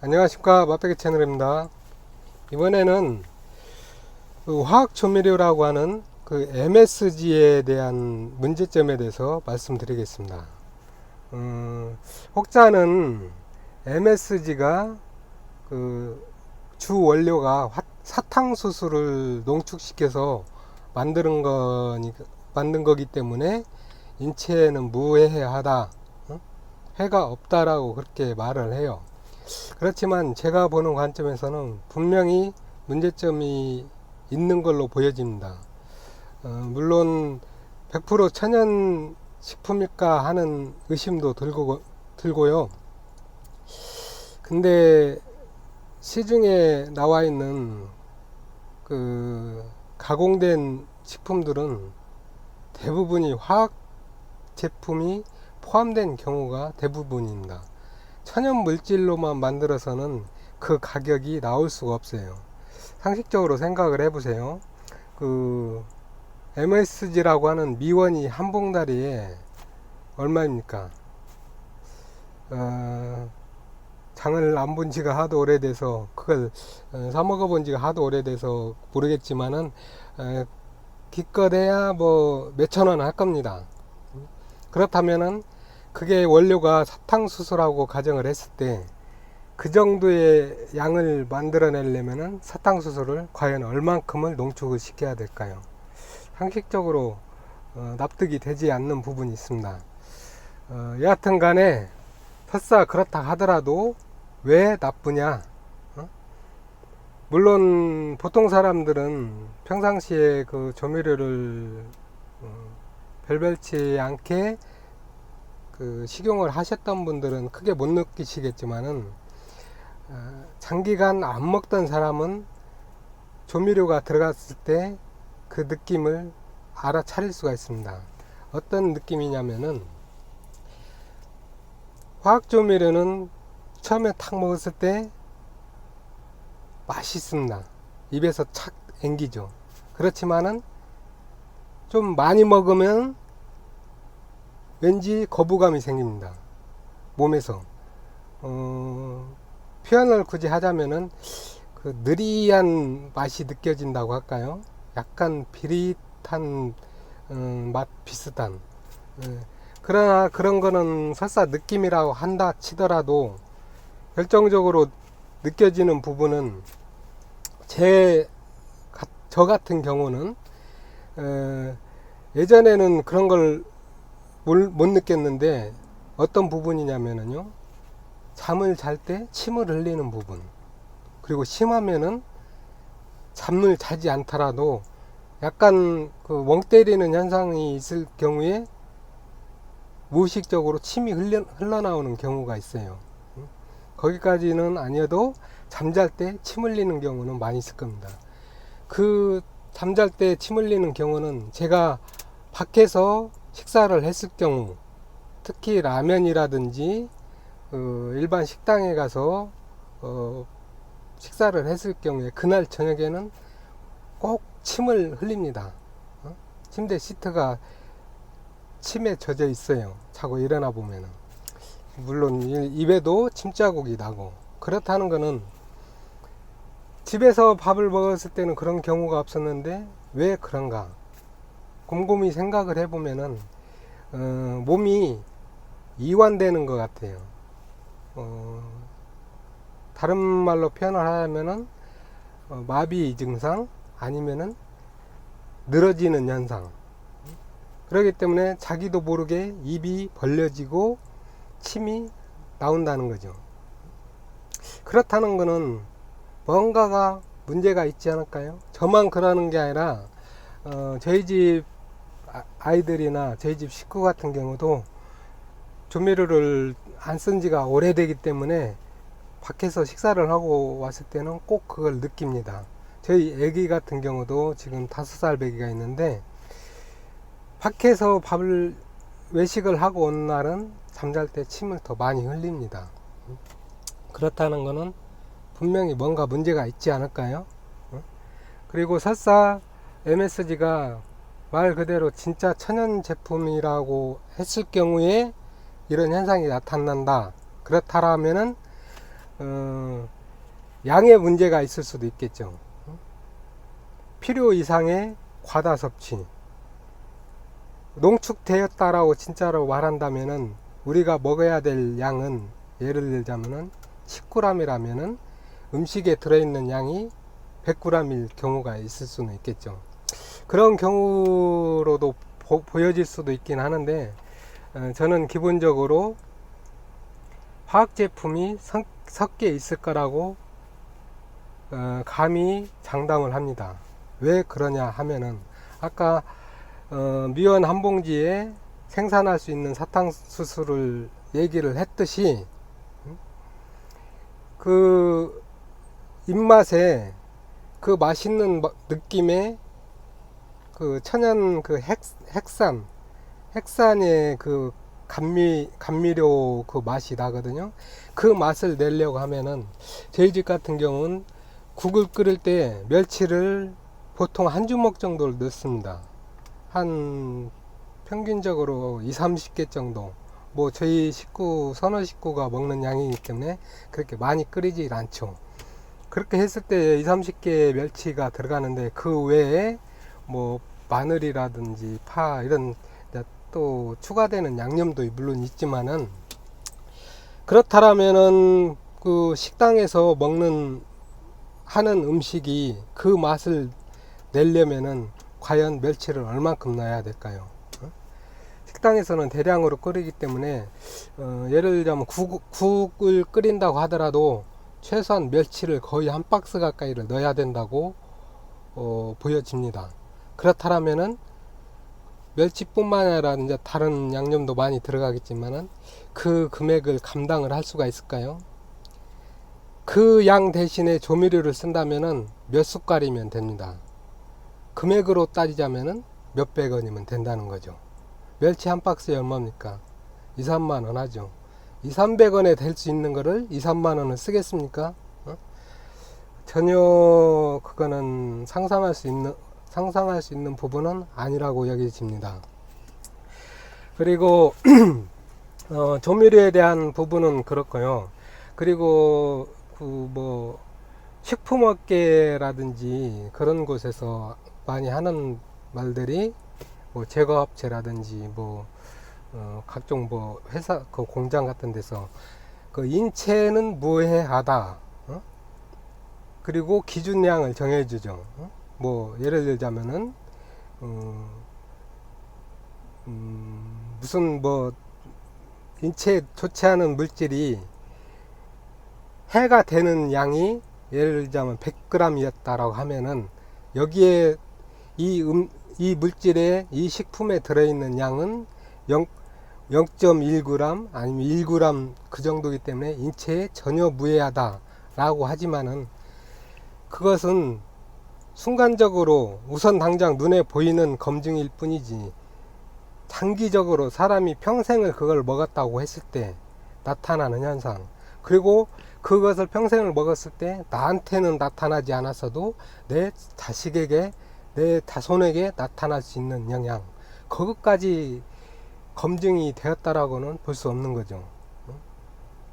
안녕하십니까, 맛배기 채널입니다. 이번에는 그 화학 조미료라고 하는 그 MSG에 대한 문제점에 대해서 말씀드리겠습니다. 혹자는 MSG가 그 주 원료가 사탕수수를 농축시켜서 만든 거기 때문에 인체에는 무해하다, 해가 없다라고 그렇게 말을 해요. 그렇지만 제가 보는 관점에서는 분명히 문제점이 있는 걸로 보여집니다. 물론 100% 천연 식품일까 하는 의심도 들고요. 근데 시중에 나와 있는 그 가공된 식품들은 대부분이 화학 제품이 포함된 경우가 대부분입니다. 천연 물질로만 만들어서는 그 가격이 나올 수가 없어요. 상식적으로 생각을 해보세요. 그 MSG라고 하는 미원이 한 봉다리에 얼마입니까? 장을 안 본 지가 하도 오래돼서 그걸 사 먹어 본 지가 하도 오래돼서 모르겠지만은 기껏해야 뭐 몇천 원 할 겁니다. 그렇다면은 그게 원료가 사탕수수라고 가정을 했을 때 그 정도의 양을 만들어내려면 사탕수수를 과연 얼만큼을 농축을 시켜야 될까요? 상식적으로 납득이 되지 않는 부분이 있습니다. 여하튼 간에 설사 그렇다 하더라도 왜 나쁘냐? 물론 보통 사람들은 평상시에 그 조미료를 별별치 않게 그 식용을 하셨던 분들은 크게 못 느끼시겠지만은 장기간 안 먹던 사람은 조미료가 들어갔을 때 그 느낌을 알아차릴 수가 있습니다. 어떤 느낌이냐면은 화학 조미료는 처음에 탁 먹었을 때 맛있습니다. 입에서 착 앵기죠. 그렇지만은 좀 많이 먹으면 왠지 거부감이 생깁니다. 몸에서. 표현을 굳이 하자면은 그 느리한 맛이 느껴진다고 할까요? 약간 비릿한 맛 비슷한. 그러나 그런 거는 설사 느낌이라고 한다 치더라도 결정적으로 느껴지는 부분은 저 같은 경우는 예전에는 그런 걸 못 느꼈는데 어떤 부분이냐면요, 잠을 잘 때 침을 흘리는 부분, 그리고 심하면은 잠을 자지 않더라도 약간 그 멍 때리는 현상이 있을 경우에 무의식적으로 침이 흘러나오는 경우가 있어요. 거기까지는 아니어도 잠잘 때 침 흘리는 경우는 많이 있을 겁니다. 그 잠잘 때 침 흘리는 경우는 제가 밖에서 식사를 했을 경우, 특히 라면이라든지 일반 식당에 가서 식사를 했을 경우에 그날 저녁에는 꼭 침을 흘립니다. 침대 시트가 침에 젖어 있어요. 자고 일어나 보면은. 물론 입에도 침자국이 나고. 그렇다는 거는 집에서 밥을 먹었을 때는 그런 경우가 없었는데 왜 그런가 곰곰이 생각을 해보면은 몸이 이완되는 것 같아요. 다른 말로 표현을 하자면은 마비 증상 아니면은 늘어지는 현상. 그렇기 때문에 자기도 모르게 입이 벌려지고 침이 나온다는 거죠. 그렇다는 거는 뭔가가 문제가 있지 않을까요? 저만 그러는 게 아니라 저희 집 아이들이나 저희 집 식구 같은 경우도 조미료를 안 쓴 지가 오래되기 때문에 밖에서 식사를 하고 왔을 때는 꼭 그걸 느낍니다. 저희 애기 같은 경우도 지금 5살 배기가 있는데 밖에서 외식을 하고 온 날은 잠잘 때 침을 더 많이 흘립니다. 그렇다는 것은 분명히 뭔가 문제가 있지 않을까요? 그리고 설사 MSG가 말 그대로 진짜 천연 제품이라고 했을 경우에 이런 현상이 나타난다. 그렇다라면은 양의 문제가 있을 수도 있겠죠. 필요 이상의 과다 섭취. 농축되었다라고 진짜로 말한다면은 우리가 먹어야 될 양은 예를 들자면은 10g이라면은 음식에 들어있는 양이 100g일 경우가 있을 수는 있겠죠. 그런 경우로도 보여질 수도 있긴 하는데 저는 기본적으로 화학 제품이 섞여 있을 거라고 감히 장담을 합니다. 왜 그러냐 하면은 아까 미원 한 봉지에 생산할 수 있는 사탕수수를 얘기를 했듯이 그 입맛에 그 맛있는 느낌의 그 천연 그 핵산의 그 감미료 그 맛이 나거든요. 그 맛을 내려고 하면은 저희 집 같은 경우는 국을 끓일 때 멸치를 보통 한 주먹 정도를 넣습니다. 한 평균적으로 20-30개 정도. 뭐 저희 서너 식구가 먹는 양이기 때문에 그렇게 많이 끓이질 않죠. 그렇게 했을 때 20-30개 멸치가 들어가는데 그 외에 뭐 마늘이라든지 파 이런 또 추가되는 양념도 물론 있지만은 그렇다면은 그 식당에서 하는 음식이 그 맛을 내려면은 과연 멸치를 얼만큼 넣어야 될까요? 식당에서는 대량으로 끓이기 때문에 예를 들자면 국을 끓인다고 하더라도 최소한 멸치를 거의 한 박스 가까이를 넣어야 된다고 보여집니다. 그렇다면은 멸치뿐만 아니라 이제 다른 양념도 많이 들어가겠지만은 그 금액을 감당을 할 수가 있을까요? 그 양 대신에 조미료를 쓴다면은 몇 숟갈이면 됩니다. 금액으로 따지자면은 몇백 원이면 된다는 거죠. 멸치 한 박스에 얼마입니까? 2-3만 원 하죠. 200-300원에 될 수 있는 거를 2-3만 원을 쓰겠습니까? 전혀 그거는 상상할 수 있는 부분은 아니라고 여겨집니다. 그리고 조미료에 대한 부분은 그렇고요. 그리고 그 뭐 식품업계라든지 그런 곳에서 많이 하는 말들이 뭐 제거업체라든지 뭐 각종 뭐 회사 그 공장 같은 데서 그 인체는 무해하다. 그리고 기준량을 정해주죠. 뭐 예를 들자면은 무슨 뭐 인체에 좋지 않은 물질이 해가 되는 양이 예를 들자면 100g이었다라고 하면은 여기에 이 물질에 이 식품에 들어있는 양은 0.1g 아니면 1g 그 정도이기 때문에 인체에 전혀 무해하다라고 하지만은 그것은 순간적으로 우선 당장 눈에 보이는 검증일 뿐이지 장기적으로 사람이 평생을 그걸 먹었다고 했을 때 나타나는 현상, 그리고 그것을 평생을 먹었을 때 나한테는 나타나지 않았어도 내 자식에게 내 자손에게 나타날 수 있는 영향, 그것까지 검증이 되었다라고는 볼 수 없는 거죠.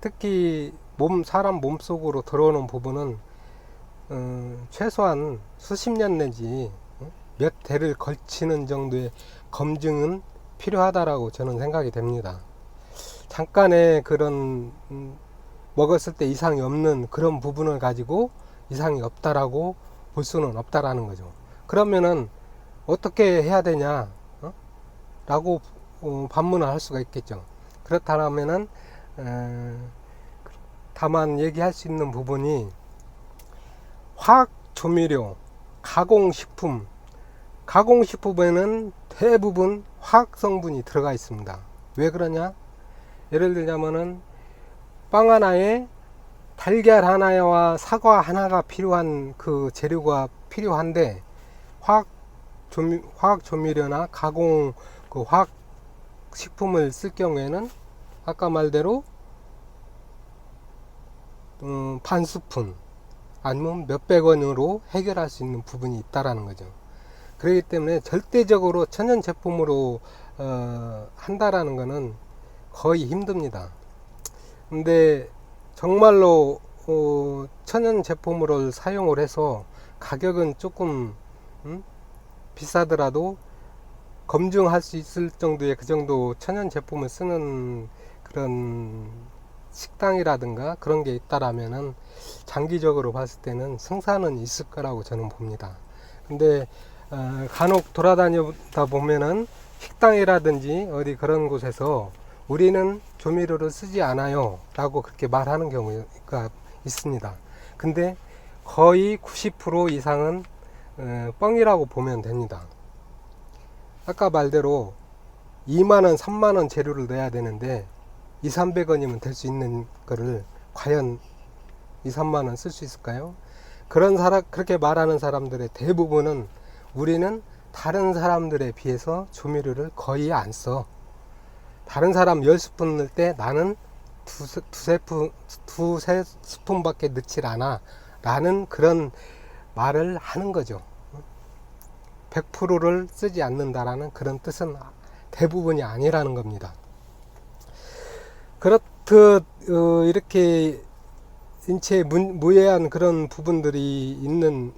특히 사람 몸속으로 들어오는 부분은 최소한 수십 년 내지 몇 대를 걸치는 정도의 검증은 필요하다라고 저는 생각이 됩니다. 잠깐의 그런 먹었을 때 이상이 없는 그런 부분을 가지고 이상이 없다라고 볼 수는 없다라는 거죠. 그러면은 어떻게 해야 되냐 라고 반문을 할 수가 있겠죠. 그렇다면은 다만 얘기할 수 있는 부분이 화학 조미료, 가공식품에는 대부분 화학 성분이 들어가 있습니다. 왜 그러냐? 예를 들자면은 빵 하나에 달걀 하나와 사과 하나가 필요한 그 재료가 필요한데 화학 조미료나 그 화학 식품을 쓸 경우에는 아까 말대로 반 스푼 아니면 몇백 원으로 해결할 수 있는 부분이 있다라는 거죠. 그렇기 때문에 절대적으로 천연 제품으로 한다라는 것은 거의 힘듭니다. 근데 정말로 천연 제품을 사용을 해서 가격은 조금 비싸더라도 검증할 수 있을 정도의 그 정도 천연 제품을 쓰는 그런 식당이라든가 그런 게 있다라면은 장기적으로 봤을 때는 승산은 있을 거라고 저는 봅니다. 근데 간혹 돌아다니다 보면은 식당이라든지 어디 그런 곳에서 우리는 조미료를 쓰지 않아요 라고 그렇게 말하는 경우가 있습니다. 근데 거의 90% 이상은 뻥이라고 보면 됩니다. 아까 말대로 2만원 3만원 재료를 넣어야 되는데 200~300원이면 될 수 있는 거를 과연 2~3만원 쓸 수 있을까요? 그렇게 말하는 사람들의 대부분은 우리는 다른 사람들에 비해서 조미료를 거의 안 써. 다른 사람 10스푼 넣을 때 나는 두세 스푼밖에 넣질 않아 라는 그런 말을 하는 거죠. 100%를 쓰지 않는다라는 그런 뜻은 대부분이 아니라는 겁니다. 그렇듯 이렇게 인체에 무해한 그런 부분들이 있는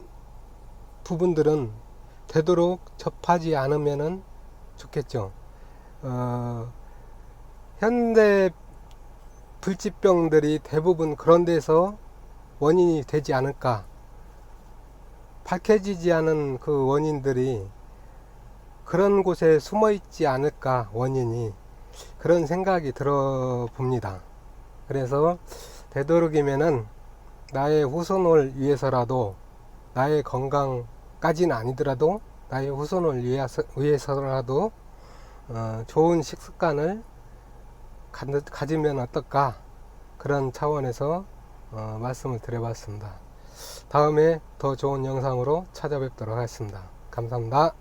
부분들은 되도록 접하지 않으면 좋겠죠. 현대 불치병들이 대부분 그런 데서 원인이 되지 않을까. 밝혀지지 않은 그 원인들이 그런 곳에 숨어 있지 않을까, 원인이. 그런 생각이 들어 봅니다. 그래서 되도록이면은 나의 후손을 위해서라도, 나의 건강까지는 아니더라도 나의 후손을 위해서라도 좋은 식습관을 가지면 어떨까, 그런 차원에서 말씀을 드려봤습니다. 다음에 더 좋은 영상으로 찾아뵙도록 하겠습니다. 감사합니다.